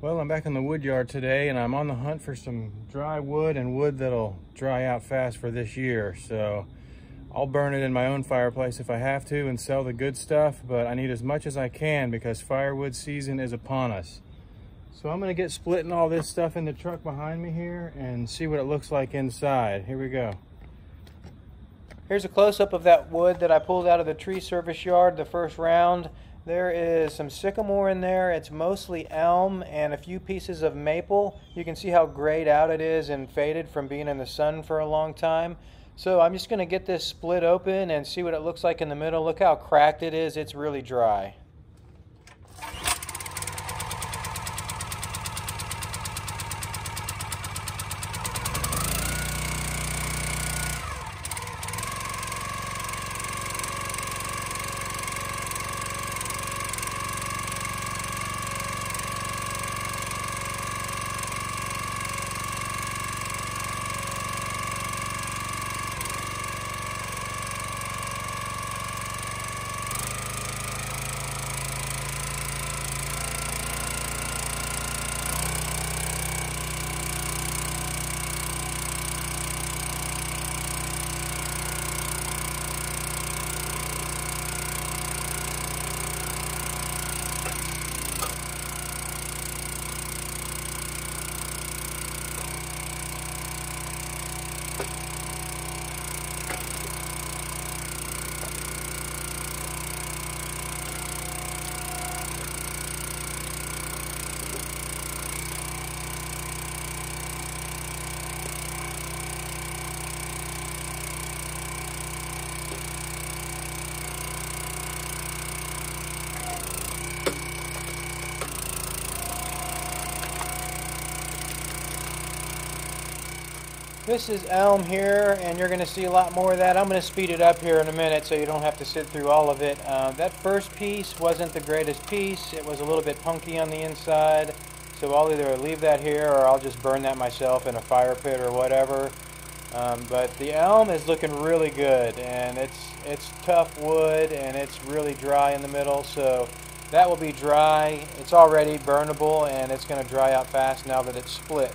Well, I'm back in the wood yard today and I'm on the hunt for some dry wood and wood that'll dry out fast for this year. So I'll burn it in my own fireplace if I have to and sell the good stuff, but I need as much as I can because firewood season is upon us. So I'm gonna get splitting all this stuff in the truck behind me here and see what it looks like inside. Here we go. Here's a close-up of that wood that I pulled out of the tree service yard the first round. There is some sycamore in there. It's mostly elm and a few pieces of maple. You can see how grayed out it is and faded from being in the sun for a long time. So I'm just going to get this split open and see what it looks like in the middle. Look how cracked it is. It's really dry. This is elm here, and you're going to see a lot more of that. I'm going to speed it up here in a minute so you don't have to sit through all of it. That first piece wasn't the greatest piece. It was a little bit punky on the inside, so I'll either leave that here or I'll just burn that myself in a fire pit or whatever. But the elm is looking really good, and it's tough wood, and it's really dry in the middle, so that will be dry. It's already burnable, and it's going to dry out fast now that it's split.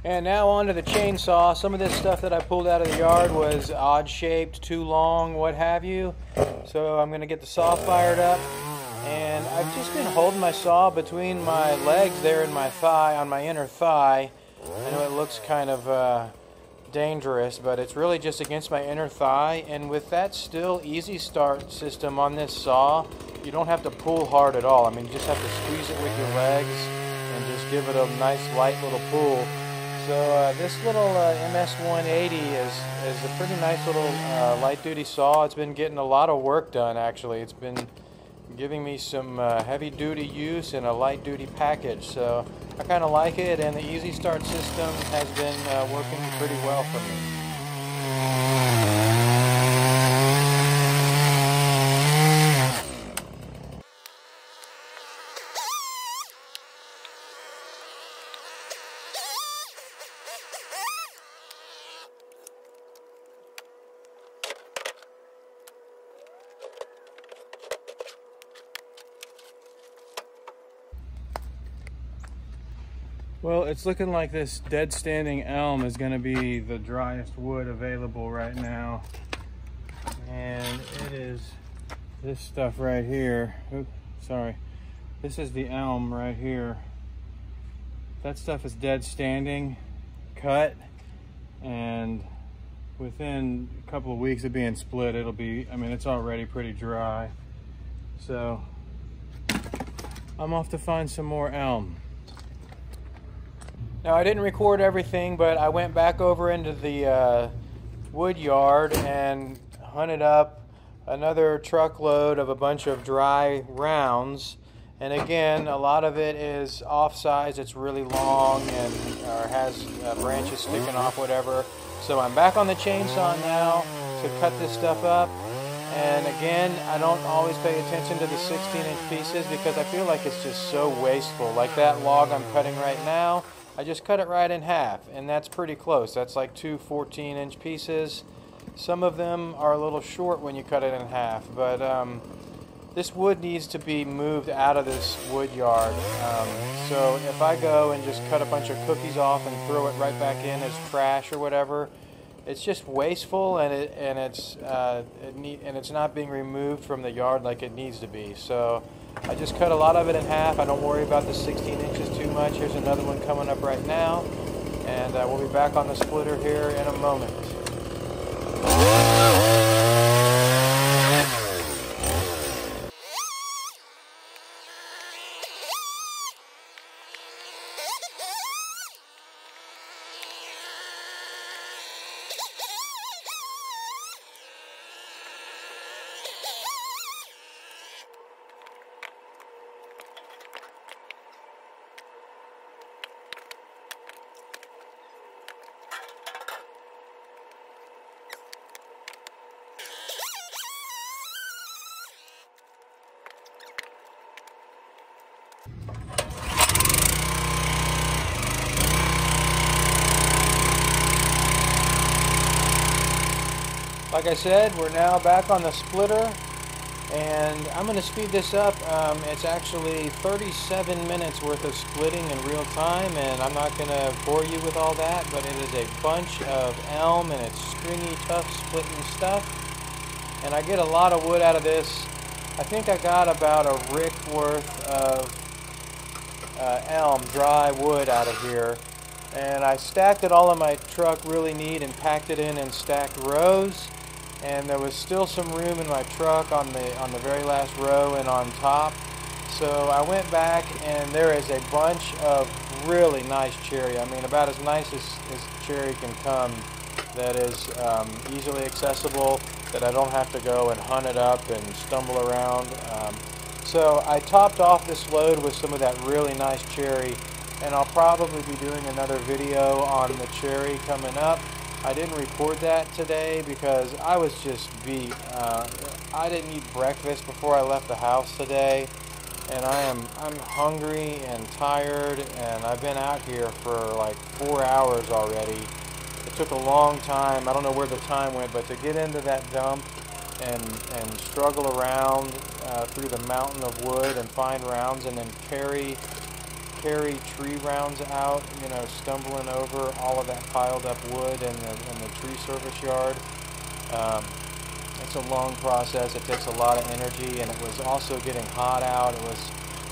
And now onto the chainsaw. Some of this stuff that I pulled out of the yard was odd shaped, too long, what have you. So I'm going to get the saw fired up. And I've just been holding my saw between my legs there in my thigh, on my inner thigh. I know it looks kind of dangerous, but it's really just against my inner thigh. And with that still easy start system on this saw, you don't have to pull hard at all. I mean, you just have to squeeze it with your legs and just give it a nice light little pull. So this little MS-180 is a pretty nice little light-duty saw. It's been getting a lot of work done, actually. It's been giving me some heavy-duty use in a light-duty package. So I kind of like it, and the Easy Start system has been working pretty well for me. Well, it's looking like this dead standing elm is going to be the driest wood available right now. And it is this stuff right here. Oops, sorry. This is the elm right here. That stuff is dead standing, cut, and within a couple of weeks of being split, it'll be, I mean, it's already pretty dry. So I'm off to find some more elm. Now, I didn't record everything, but I went back over into the wood yard and hunted up another truckload of a bunch of dry rounds. And again, a lot of it is off size. It's really long and or has branches sticking off, whatever. So I'm back on the chainsaw now to cut this stuff up. And again, I don't always pay attention to the 16-inch pieces because I feel like it's just so wasteful. Like that log I'm cutting right now, I just cut it right in half, and that's pretty close. That's like two 14-inch pieces. Some of them are a little short when you cut it in half, but this wood needs to be moved out of this wood yard. So if I go and just cut a bunch of cookies off and throw it right back in as trash or whatever, it's just wasteful, and it's not being removed from the yard like it needs to be. So I just cut a lot of it in half. I don't worry about the 16 inches too much. Here's another one coming up right now, and we'll be back on the splitter here in a moment. Like I said, we're now back on the splitter, and I'm going to speed this up. It's actually 37 minutes worth of splitting in real time, and I'm not going to bore you with all that, but it is a bunch of elm, and it's stringy, tough splitting stuff. And I get a lot of wood out of this. I think I got about a rick worth of elm, dry wood out of here. And I stacked it all in my truck really neat and packed it in stacked rows. And there was still some room in my truck on the very last row and on top. So I went back, and there is a bunch of really nice cherry. I mean, about as nice as cherry can come, that is easily accessible, that I don't have to go and hunt it up and stumble around. So I topped off this load with some of that really nice cherry, and I'll probably be doing another video on the cherry coming up. I didn't record that today because I was just beat. I didn't eat breakfast before I left the house today, and I'm hungry and tired, and I've been out here for like 4 hours already. It took a long time. I don't know where the time went, but to get into that dump and struggle around through the mountain of wood and find rounds, and then carry carry tree rounds out, you know, stumbling over all of that piled up wood in the tree service yard. It's a long process. It takes a lot of energy, and it was also getting hot out.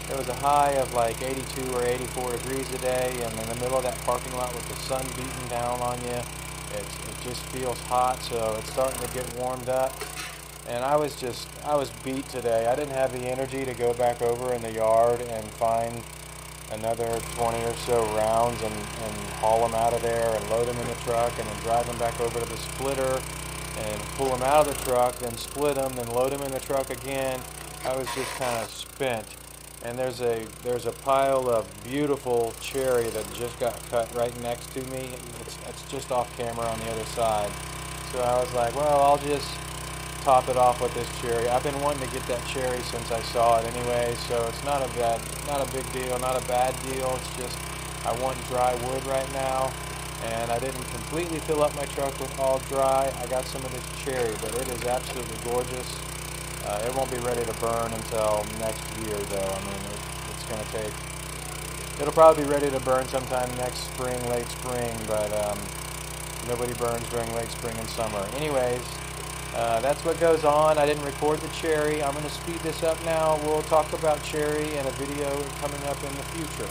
There was a high of like 82 or 84 degrees today, and in the middle of that parking lot with the sun beating down on you, it just feels hot, so it's starting to get warmed up. And I was beat today. I didn't have the energy to go back over in the yard and find another 20 or so rounds and haul them out of there and load them in the truck and then drive them back over to the splitter and pull them out of the truck, then split them, then load them in the truck again. I was just kind of spent. And there's a pile of beautiful cherry that just got cut right next to me. It's just off camera on the other side. So I was like, well, I'll just top it off with this cherry. I've been wanting to get that cherry since I saw it anyway, so it's not a big deal, not a bad deal. It's just I want dry wood right now, and I didn't completely fill up my truck with all dry. I got some of this cherry, but it is absolutely gorgeous. It won't be ready to burn until next year, though. I mean, it's going to take... It'll probably be ready to burn sometime next spring, late spring, but nobody burns during late spring and summer. Anyways, that's what goes on. I didn't record the cherry. I'm going to speed this up now. We'll talk about cherry in a video coming up in the future.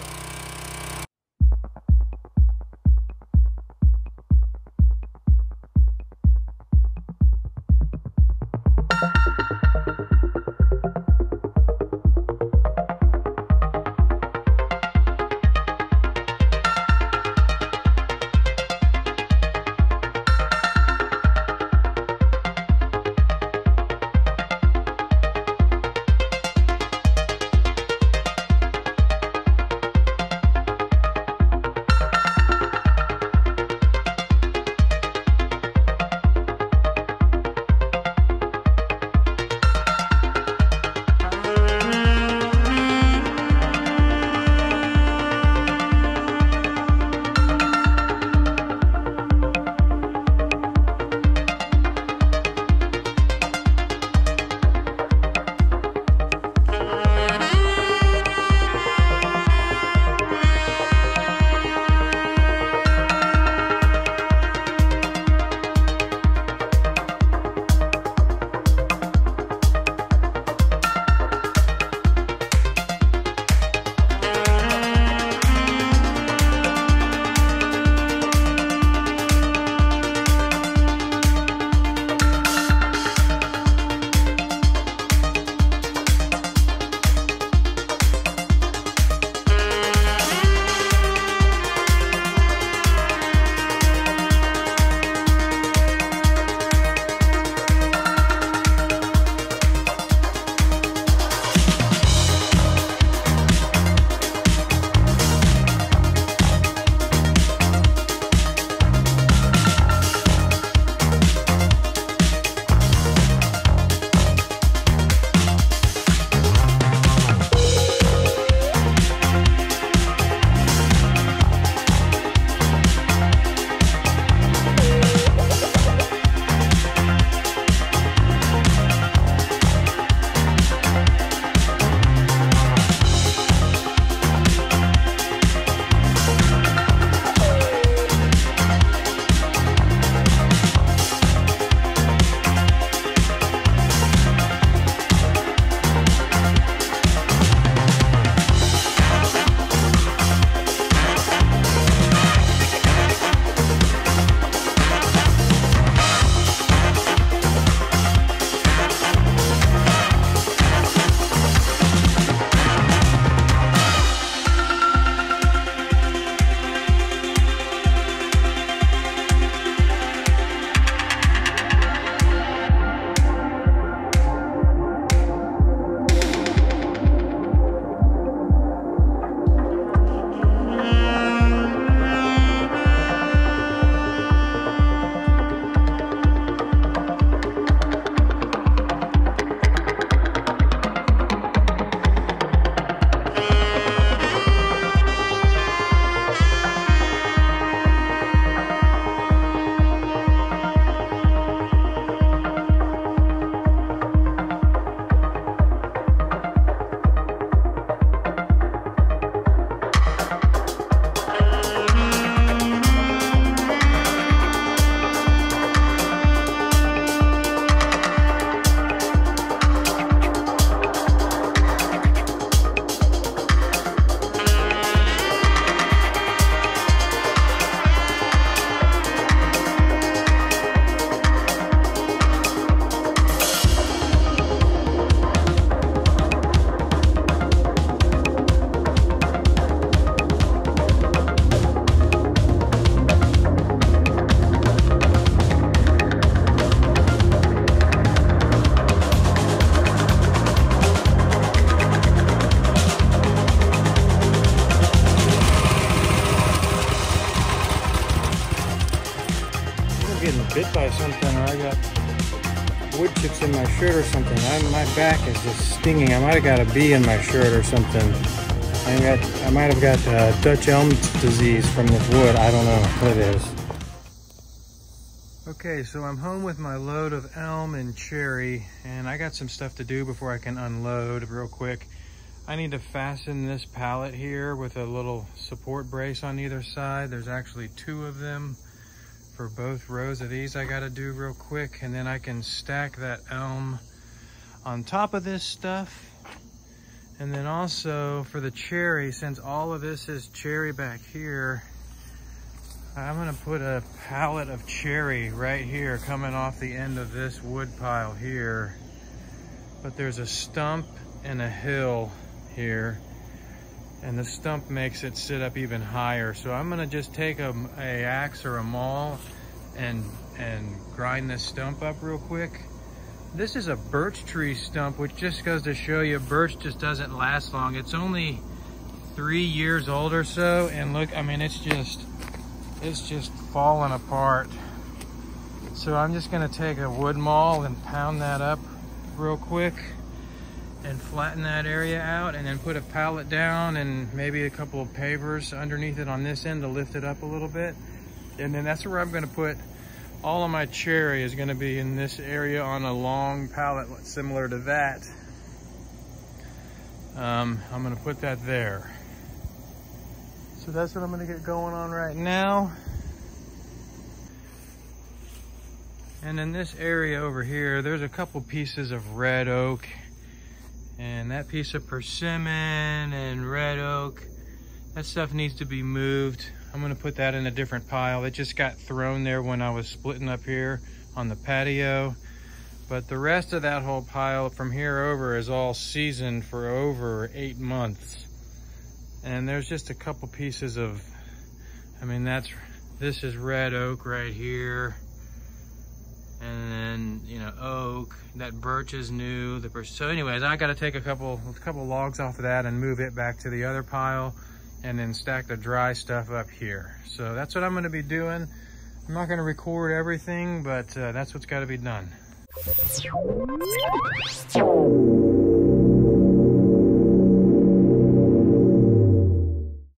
in my shirt or something. My back is just stinging. I might have got a bee in my shirt or something. I might have got Dutch Elm disease from this wood. I don't know what it is. Okay, so I'm home with my load of elm and cherry, and I got some stuff to do before I can unload real quick. I need to fasten this pallet here with a little support brace on either side. There's actually 2 of them for both rows of these I gotta do real quick, and then I can stack that elm on top of this stuff. And then also for the cherry, since all of this is cherry back here, I'm gonna put a pallet of cherry right here coming off the end of this wood pile here. But there's a stump and a hill here, and the stump makes it sit up even higher. So I'm gonna just take a axe or a maul and grind this stump up real quick. This is a birch tree stump, which just goes to show you birch just doesn't last long. It's only 3 years old or so, and look, I mean, it's just falling apart. So I'm just gonna take a wood maul and pound that up real quick and flatten that area out, and then put a pallet down and maybe a couple of pavers underneath it on this end to lift it up a little bit. And then that's where I'm gonna put all of my cherry, is gonna be in this area on a long pallet similar to that. I'm gonna put that there. So that's what I'm gonna get going on right now. And in this area over here, there's a couple pieces of red oak, and that piece of persimmon and red oak, that stuff needs to be moved. I'm gonna put that in a different pile. It just got thrown there when I was splitting up here on the patio. But the rest of that whole pile from here over is all seasoned for over 8 months. And there's just a couple pieces of, I mean, this is red oak right here. And then, you know, oak, that birch is new. So anyways, I gotta take a couple logs off of that and move it back to the other pile, and then stack the dry stuff up here. So that's what I'm gonna be doing. I'm not gonna record everything, but that's what's gotta be done.